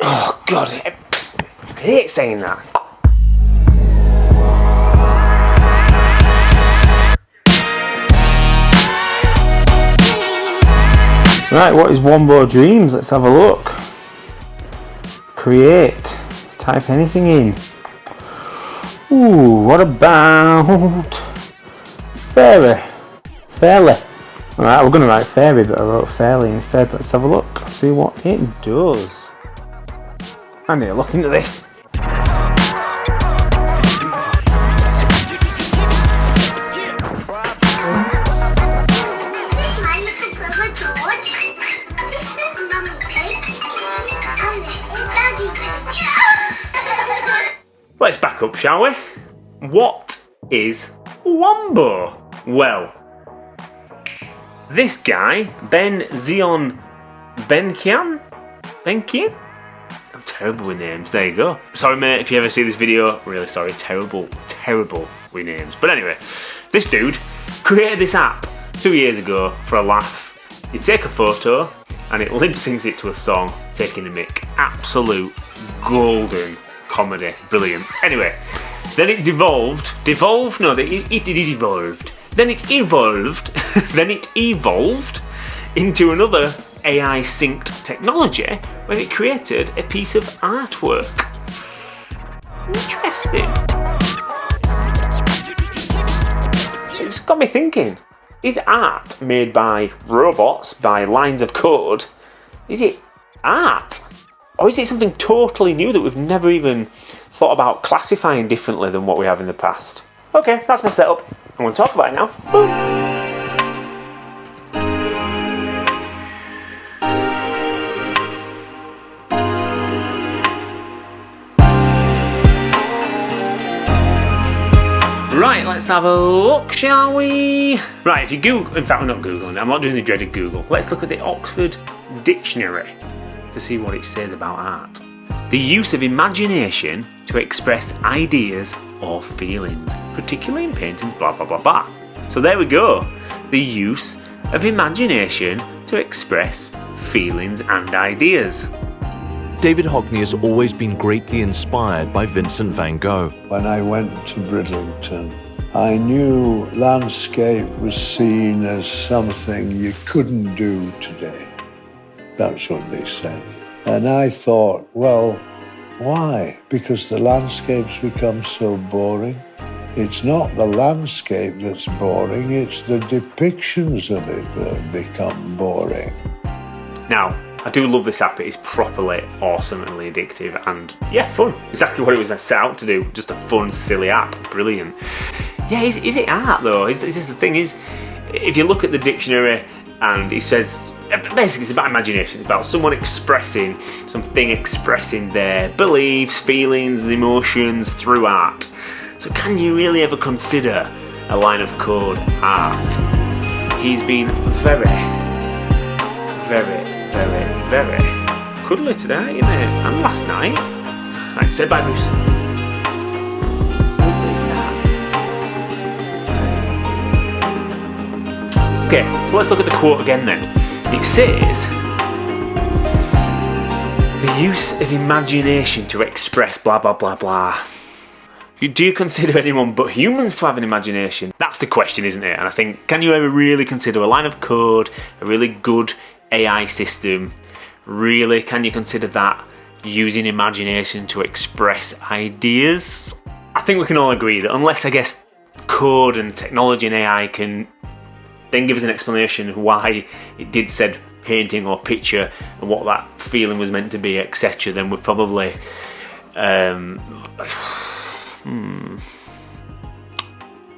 Oh God, I hate saying that. Right, what is Wombo Dreams? Let's have a look. Create. Type anything in. Ooh, what about fairy? Fairly. Alright, we're going to write fairy, but I wrote fairly instead. Let's have a look, see what it does. I need to look into this. Let's back up, shall we? What is Wombo? Well, this guy, Ben Zion Benkian? I'm terrible with names, there you go. Sorry mate, if you ever see this video, really sorry, terrible with names. But anyway, this dude created this app 2 years ago for a laugh. You take a photo and it lip syncs it to a song, taking a mick. Absolute golden comedy, brilliant. Anyway, then it evolved into another AI synced technology where it created a piece of artwork. Interesting. So it's got me thinking, is art made by robots, by lines of code? Is it art? Or is it something totally new that we've never even thought about classifying differently than what we have in the past? Okay, that's my setup. I'm going to talk about it now. Boom. Right, let's have a look, shall we? Right, if you Google, in fact I'm not Googling, I'm not doing the dreaded Google. Let's look at the Oxford Dictionary to see what it says about art. The use of imagination to express ideas or feelings, particularly in paintings, blah blah blah blah. So there we go. The use of imagination to express feelings and ideas. David Hockney has always been greatly inspired by Vincent van Gogh. When I went to Bridlington, I knew landscape was seen as something you couldn't do today. That's what they said. And I thought, well, why? Because the landscape's become so boring. It's not the landscape that's boring, it's the depictions of it that have become boring. Now, I do love this app. It is properly awesomely addictive and, yeah, fun. Exactly what it was set out to do. Just a fun, silly app. Brilliant. Yeah, is it art, though? Is this the thing is, if you look at the dictionary and it says, basically it's about imagination. It's about someone expressing their beliefs, feelings, emotions through art. So can you really ever consider a line of code art? He's been very cuddly today, isn't it? And last night. Right, say bye, Bruce. Okay, so let's look at the quote again then. It says, the use of imagination to express blah blah blah blah. Do you consider anyone but humans to have an imagination? That's the question, isn't it? And I think, can you ever really consider a line of code, a really good AI system, really, can you consider that using imagination to express ideas? I think we can all agree that unless, I guess, code and technology and AI can then give us an explanation of why it did said painting or picture and what that feeling was meant to be, etc., then we're probably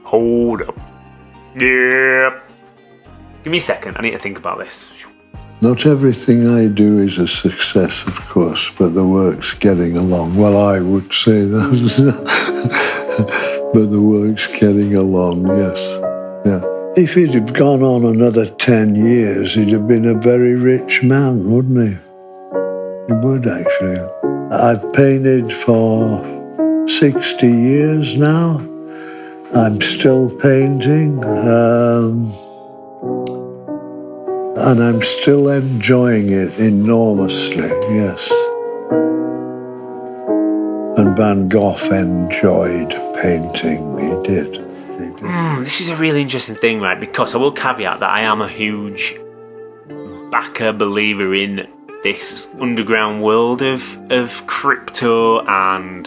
hold up. Yeah. Give me a second, I need to think about this. Not everything I do is a success, of course, but the work's getting along. Well, I would say that. But the work's getting along, yes. Yeah. If he'd have gone on another 10 years, he'd have been a very rich man, wouldn't he? He would, actually. I've painted for 60 years now. I'm still painting. And I'm still enjoying it enormously, yes. Van Gogh enjoyed painting. He did. This is a really interesting thing, right? Because I will caveat that I am a huge backer, believer in this underground world of crypto and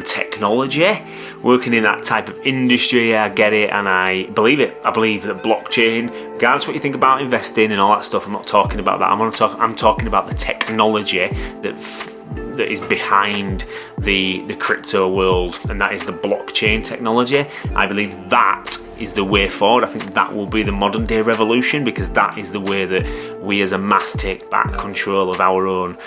technology. Working in that type of industry, I get it and I believe it. I believe that blockchain, regardless of what you think about investing and all that stuff, I'm not talking about that. I'm talking about the technology that is behind the crypto world, and that is the blockchain technology. I believe that is the way forward. I think that will be the modern day revolution, because that is the way that we as a mass take back control of our own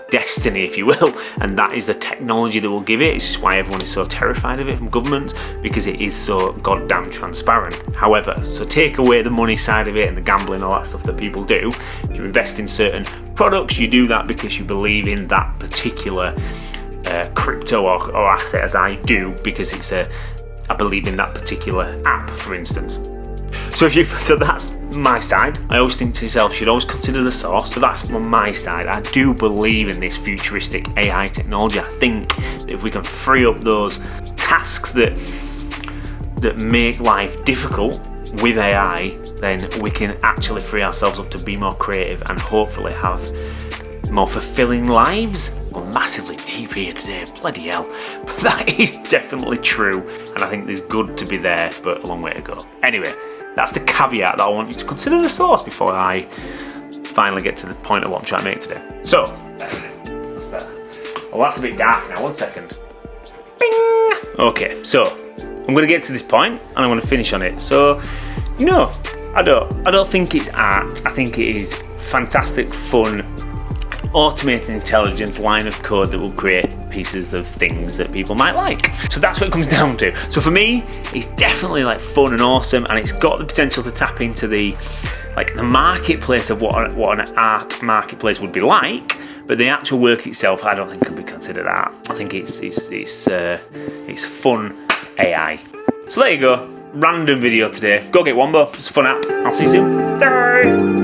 destiny, if you will, and that is the technology that will give it. It's why everyone is so terrified of it from governments, because it is so goddamn transparent. However, so take away the money side of it and the gambling, all that stuff that people do. If you invest in certain products, you do that because you believe in that particular crypto or asset, as I do, because I believe in that particular app, for instance. So that's my side. I always think to yourself, you should always consider the source. So that's on my side. I do believe in this futuristic AI technology. I think that if we can free up those tasks that make life difficult with AI, then we can actually free ourselves up to be more creative and hopefully have more fulfilling lives. We're massively deep here today, bloody hell. But that is definitely true, and I think there's good to be there, but a long way to go. Anyway, that's the caveat that I want you to consider the source before I finally get to the point of what I'm trying to make today. So, that's better. Well, that's a bit dark now, 1 second. Bing! Okay, so I'm going to get to this point and I'm going to finish on it. So, I don't think it's art. I think it is fantastic, fun, automated intelligence line of code that will create pieces of things that people might like. So that's what it comes down to. So for me, it's definitely like fun and awesome, and it's got the potential to tap into the marketplace of what an art marketplace would be like. But the actual work itself, I don't think could be considered art. I think it's fun AI. So there you go. Random video today. Go get Wombo. It's a fun app. I'll see you soon. Bye.